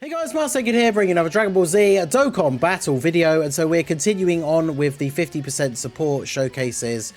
Hey guys, Marsegin here, bringing another Dragon Ball Z Dokkan battle video, and so we're continuing on with the 50% support showcases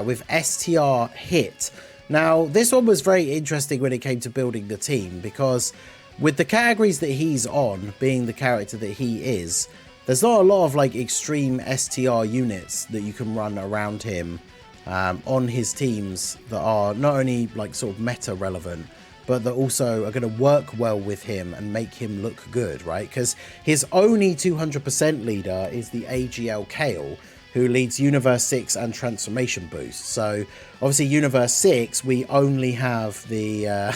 with STR Hit. Now, this one was very interesting when it came to building the team, because with the categories that he's on, being the character that he is, there's not a lot of like extreme STR units that you can run around him on his teams that are not only like sort of meta relevant, but that also are going to work well with him and make him look good, right? Because his only 200% leader is the AGL Kale, who leads Universe 6 and Transformation Boost. So obviously Universe 6, we only have the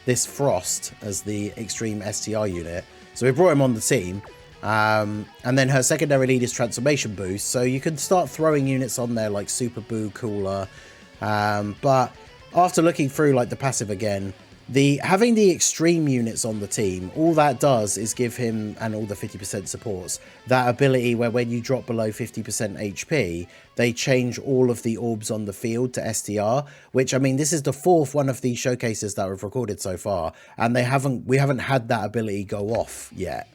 this Frost as the extreme STR unit. So we brought him on the team. And then her secondary lead is Transformation Boost. So you can start throwing units on there like Super Boo, Cooler. But after looking through like the passive again, having the extreme units on the team, all that does is give him, and all the 50% supports, that ability where when you drop below 50% HP, they change all of the orbs on the field to STR, which, I mean, this is the fourth one of these showcases that we've recorded so far, and we haven't had that ability go off yet.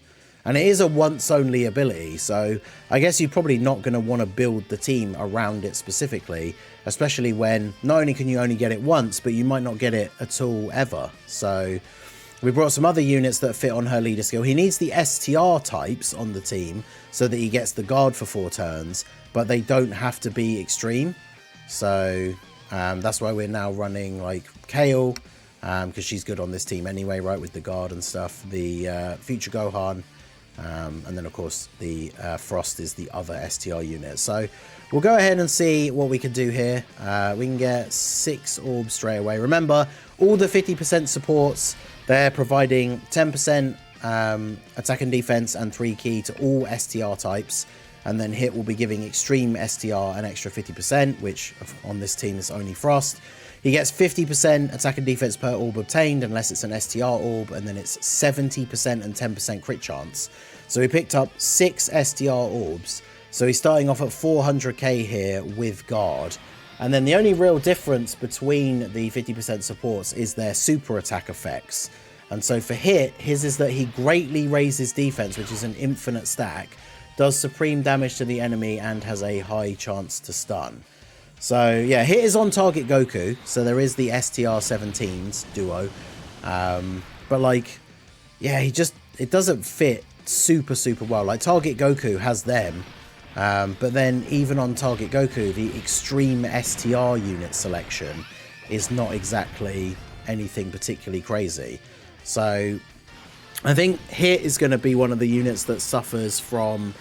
And it is a once-only ability, so I guess you're probably not going to want to build the team around it specifically, especially when not only can you only get it once, but you might not get it at all ever. So we brought some other units that fit on her leader skill. He needs the STR types on the team so that he gets the guard for 4 turns, but they don't have to be extreme. So that's why we're now running like Kale, because she's good on this team anyway, right, with the guard and stuff. The Future Gohan. And then of course the Frost is the other STR unit. So we'll go ahead and see what we can do here. We can get 6 orbs straight away. Remember, all the 50% supports, they're providing 10% attack and defense and 3 key to all STR types, and then Hit will be giving extreme STR an extra 50%, which on this team is only Frost. He gets 50% attack and defense per orb obtained, unless it's an STR orb, and then it's 70% and 10% crit chance. So he picked up 6 STR orbs. So he's starting off at 400k here with guard. And then the only real difference between the 50% supports is their super attack effects. And so for Hit, his is that he greatly raises defense, which is an infinite stack, does supreme damage to the enemy, and has a high chance to stun. So yeah, Hit is on target Goku, so there is the STR-17s duo, but like, yeah, it doesn't fit super well. Like target Goku has them, but then even on target Goku, the extreme STR unit selection is not exactly anything particularly crazy. So I think Hit is going to be one of the units that suffers from...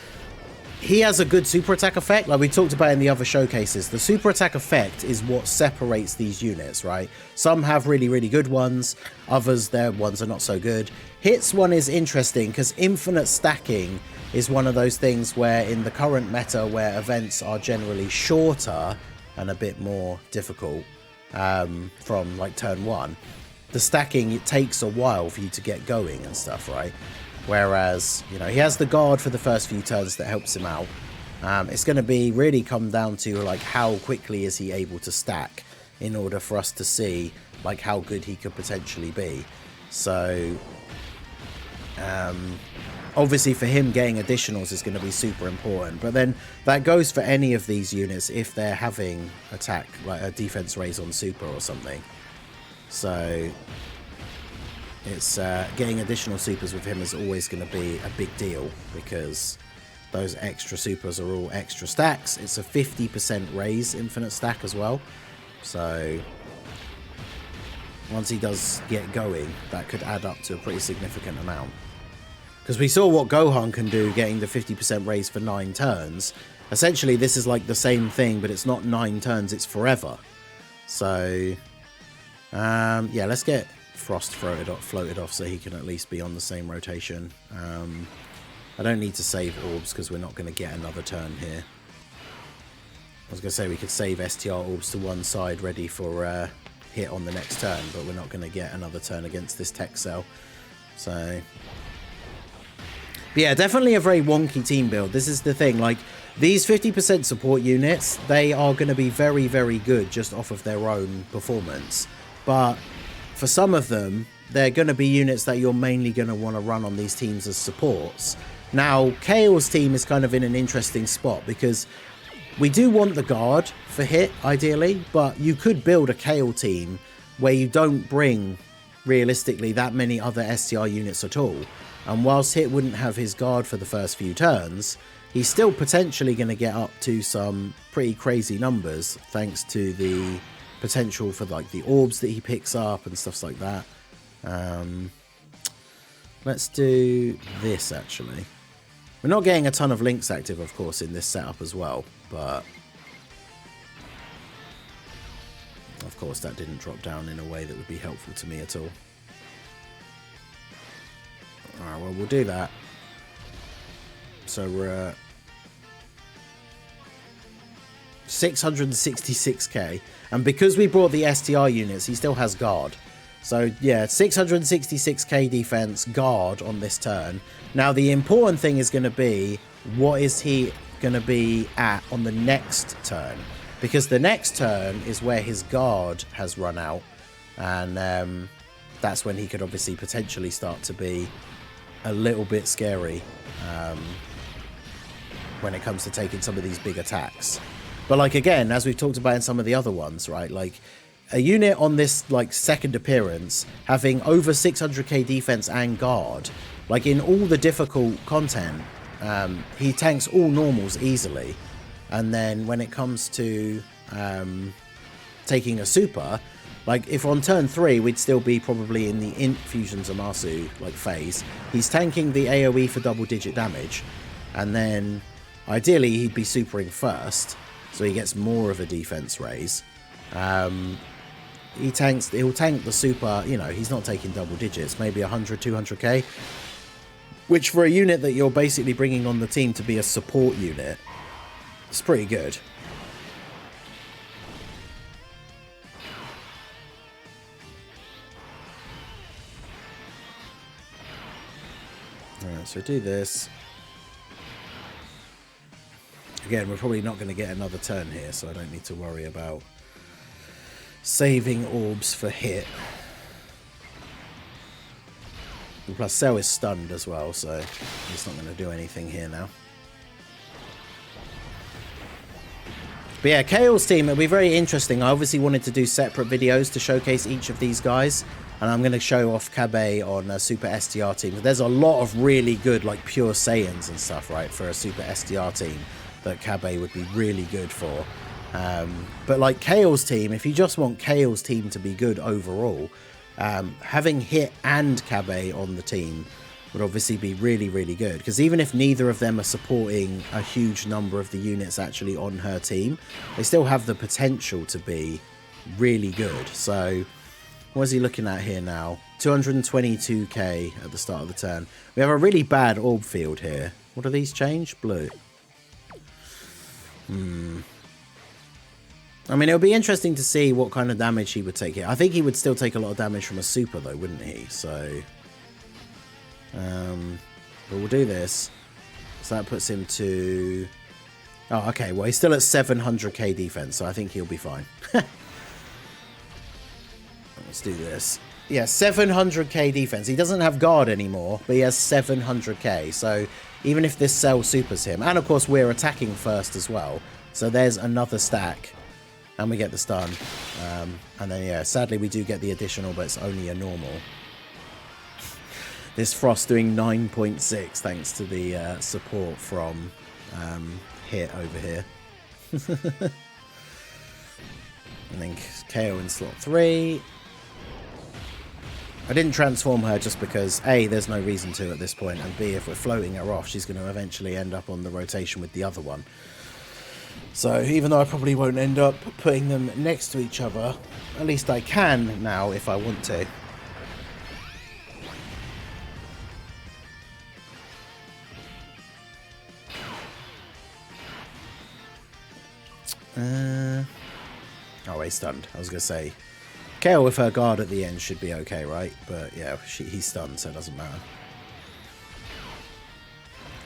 He has a good super attack effect, like we talked about in the other showcases. The super attack effect is what separates these units, right? Some have really good ones, others, their ones are not so good. Hit's one is interesting because infinite stacking is one of those things where in the current meta, where events are generally shorter and a bit more difficult from like turn 1, the stacking, it takes a while for you to get going and stuff, right? Whereas, you know, he has the guard for the first few turns that helps him out. It's going to be really come down to like how quickly is he able to stack in order for us to see like how good he could potentially be. So obviously for him, getting additionals is going to be super important, but then that goes for any of these units if they're having attack, like a defense raise on super or something. So it's getting additional supers with him is always going to be a big deal, because those extra supers are all extra stacks. It's a 50% raise infinite stack as well. So once he does get going, that could add up to a pretty significant amount. Because we saw what Gohan can do getting the 50% raise for 9 turns. Essentially, this is like the same thing, but it's not 9 turns, it's forever. So yeah, let's get Frost floated off so he can at least be on the same rotation. I don't need to save orbs because we're not going to get another turn here. I was going to say we could save STR orbs to one side ready for Hit on the next turn, but we're not going to get another turn against this tech cell. So but yeah, definitely a very wonky team build. This is the thing, like these 50% support units, they are going to be very good just off of their own performance, but for some of them, they're going to be units that you're mainly going to want to run on these teams as supports. Now, Kale's team is kind of in an interesting spot because we do want the guard for hit, ideally, but you could build a Kale team where you don't bring, realistically, that many other STR units at all. And whilst hit wouldn't have his guard for the first few turns, he's still potentially going to get up to some pretty crazy numbers thanks to the potential for like the orbs that he picks up and stuff like that. Let's do this actually. We're not getting a ton of links active, of course, in this setup as well, but of course that didn't drop down in a way that would be helpful to me at all. Alright, well, we'll do that. So we're at 666k, and because we brought the STR units, he still has guard. So yeah, 666k defense, guard on this turn. Now the important thing is going to be, what is he going to be at on the next turn? Because the next turn is where his guard has run out, and that's when he could obviously potentially start to be a little bit scary when it comes to taking some of these big attacks. But like, again, as we've talked about in some of the other ones, right, like a unit on this like second appearance having over 600k defense and guard, like in all the difficult content, he tanks all normals easily. And then when it comes to taking a super, like if on turn 3 we'd still be probably in the Int Fusion Zamasu like phase, he's tanking the AoE for double digit damage, and then ideally he'd be supering first, so he gets more of a defense raise. He'll tank the super, you know, he's not taking double digits, maybe 100, 200k, which for a unit that you're basically bringing on the team to be a support unit, it's pretty good. Alright, so do this. Again, we're probably not going to get another turn here, so I don't need to worry about saving orbs for hit. And plus, Cell is stunned as well, so he's not going to do anything here now. But yeah, Kale's team, it'll be very interesting. I obviously wanted to do separate videos to showcase each of these guys, and I'm going to show off Kabe on a Super STR team. There's a lot of really good, like, pure Saiyans and stuff, right, for a Super STR team that Kabe would be really good for. But like Kale's team, if you just want Kale's team to be good overall, having Hit and Kabe on the team would obviously be really, really good. Because even if neither of them are supporting a huge number of the units actually on her team, they still have the potential to be really good. So what is he looking at here now? 222k at the start of the turn. We have a really bad orb field here. What do these change? Blue. I mean, it'll be interesting to see what kind of damage he would take here. I think he would still take a lot of damage from a super, though, wouldn't he? So, but we'll do this. So that puts him to... Oh, okay. Well, he's still at 700k defense, so I think he'll be fine. Let's do this. Yeah, 700k defense. He doesn't have guard anymore, but he has 700k. So even if this cell supers him, and of course we're attacking first as well, so there's another stack, and we get the stun. And then yeah, sadly we do get the additional, but it's only a normal. This Frost doing 9.6 thanks to the support from Hit over here. And then KO in slot 3. I didn't transform her just because A, there's no reason to at this point, and B, if we're floating her off, she's going to eventually end up on the rotation with the other one. So even though I probably won't end up putting them next to each other, at least I can now if I want to. Oh, he's stunned. I was going to say, KO with her guard at the end should be okay, right? But yeah, he's stunned, so it doesn't matter.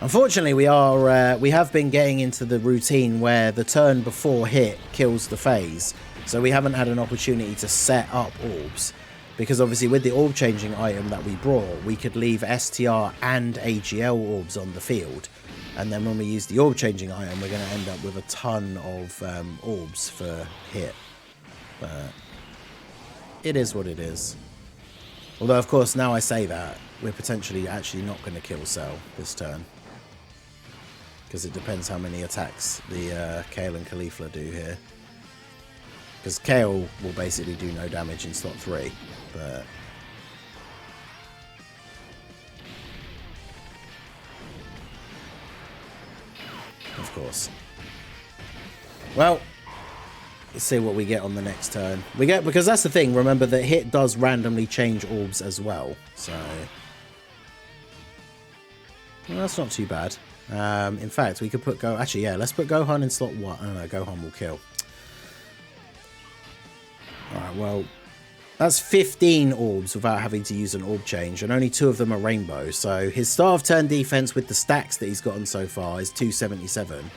Unfortunately, we have been getting into the routine where the turn before Hit kills the phase, so we haven't had an opportunity to set up orbs. because obviously with the orb changing item that we brought, we could leave STR and AGL orbs on the field. And then when we use the orb changing item, we're going to end up with a ton of orbs for hit. But it is what it is. Although, of course, now I say that, we're potentially actually not going to kill Cell this turn. Because it depends how many attacks the Kale and Caulifla do here. Because Kale will basically do no damage in slot 3. But of course. Well, let's see what we get on the next turn. We get, because that's the thing, remember that hit does randomly change orbs as well. So well, that's not too bad. In fact, we could put actually, yeah, let's put Gohan in slot 1. I don't know, Gohan will kill. Alright, well, that's 15 orbs without having to use an orb change, and only 2 of them are rainbow. So his start of turn defense with the stacks that he's gotten so far is 277.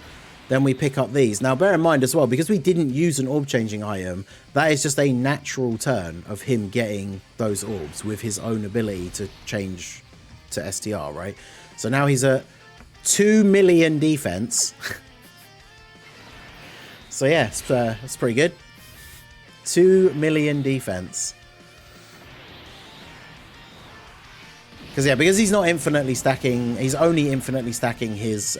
Then we pick up these. Now, bear in mind as well, because we didn't use an orb changing item, that is just a natural turn of him getting those orbs with his own ability to change to STR, right? So now he's at 2 million defense. So yeah, it's pretty good. 2 million defense. Because he's not infinitely stacking, he's only infinitely stacking his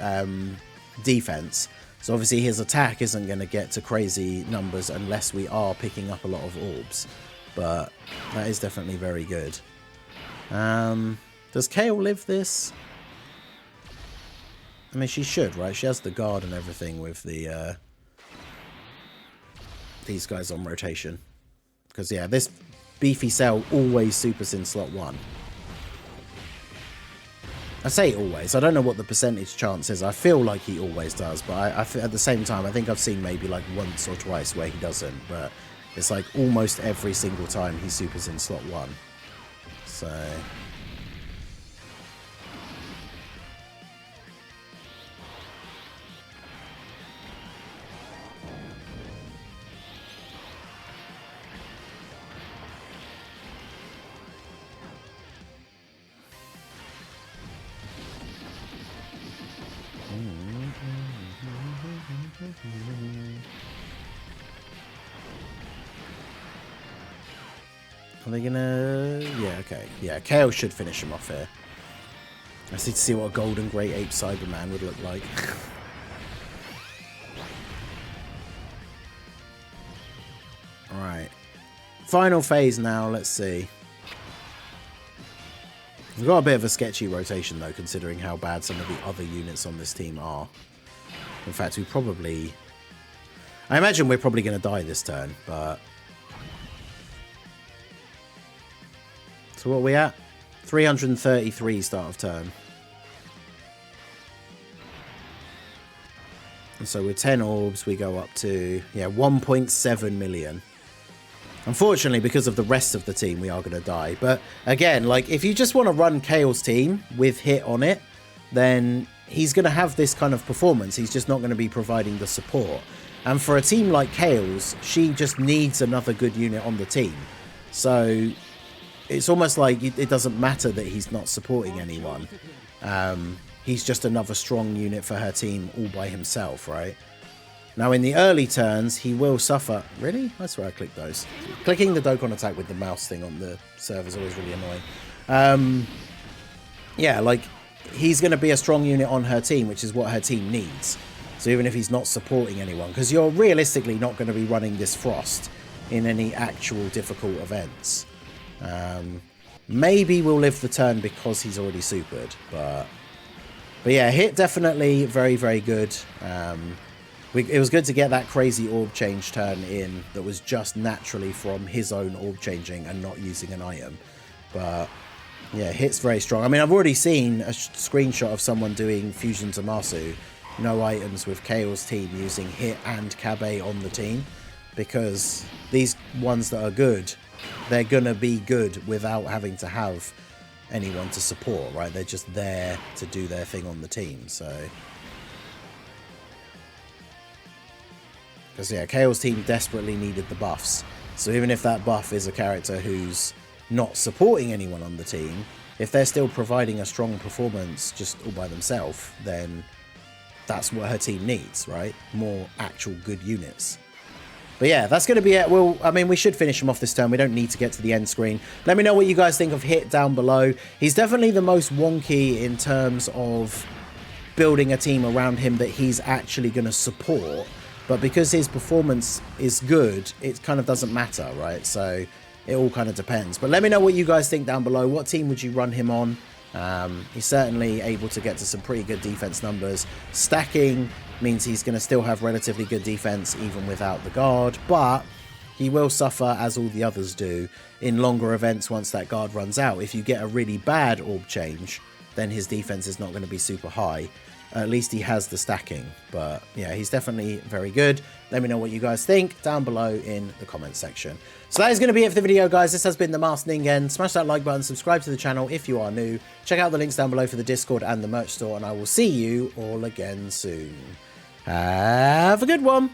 defense. So obviously his attack isn't going to get to crazy numbers unless we are picking up a lot of orbs. But that is definitely very good. Does Kale live this? I mean, she should, right? She has the guard and everything with the these guys on rotation. Because, yeah, this beefy Cell always supers in slot 1. I say always. I don't know what the percentage chance is. I feel like he always does. But at the same time, I think I've seen maybe like once or twice where he doesn't. But it's like almost every single time he supers in slot 1. So are they gonna... Yeah, okay. Yeah, Kale should finish him off here. I just need to see what a Golden Great Ape Cyberman would look like. Alright. Final phase now, let's see. We've got a bit of a sketchy rotation though, considering how bad some of the other units on this team are. In fact, we probably... I imagine we're probably going to die this turn, but... So what are we at? 333 start of turn. And so with 10 orbs, we go up to, yeah, 1.7 million. Unfortunately, because of the rest of the team, we are going to die. But again, like, if you just want to run Kale's team with hit on it, then he's going to have this kind of performance. He's just not going to be providing the support. And for a team like Kale's, she just needs another good unit on the team. So it's almost like it doesn't matter that he's not supporting anyone. He's just another strong unit for her team all by himself, right? Now, in the early turns, he will suffer... Really? That's where I clicked those. Clicking the Dokkan attack with the mouse thing on the server is always really annoying. Yeah, like, he's going to be a strong unit on her team, which is what her team needs. So even if he's not supporting anyone, because you're realistically not going to be running this Frost in any actual difficult events. Maybe we'll live the turn because he's already supered, but yeah, hit definitely very, very good. It was good to get that crazy orb change turn in that was just naturally from his own orb changing and not using an item. But yeah, hit's very strong. I mean, I've already seen a screenshot of someone doing Fusion Zamasu, no items, with Kale's team using hit and Kabe on the team, because these ones that are good, they're gonna be good without having to have anyone to support, right? They're just there to do their thing on the team. So because yeah, Kale's team desperately needed the buffs. So even if that buff is a character who's not supporting anyone on the team, if they're still providing a strong performance just all by themselves, then that's what her team needs, right? More actual good units. But yeah, that's going to be it. Well, I mean, we should finish him off this turn. We don't need to get to the end screen. Let me know what you guys think of Hit down below. He's definitely the most wonky in terms of building a team around him that he's actually going to support. But because his performance is good, it kind of doesn't matter, right? So it all kind of depends. But let me know what you guys think down below. What team would you run him on? He's certainly able to get to some pretty good defense numbers. Stacking means he's going to still have relatively good defense even without the guard, but he will suffer, as all the others do, in longer events once that guard runs out. If you get a really bad orb change, then his defense is not going to be super high. At least he has the stacking. But yeah, he's definitely very good. Let me know what you guys think down below in the comments section. So that is going to be it for the video, guys. This has been the Masked Ningen. Smash that like button, subscribe to the channel if you are new. Check out the links down below for the Discord and the merch store, and I will see you all again soon. Have a good one.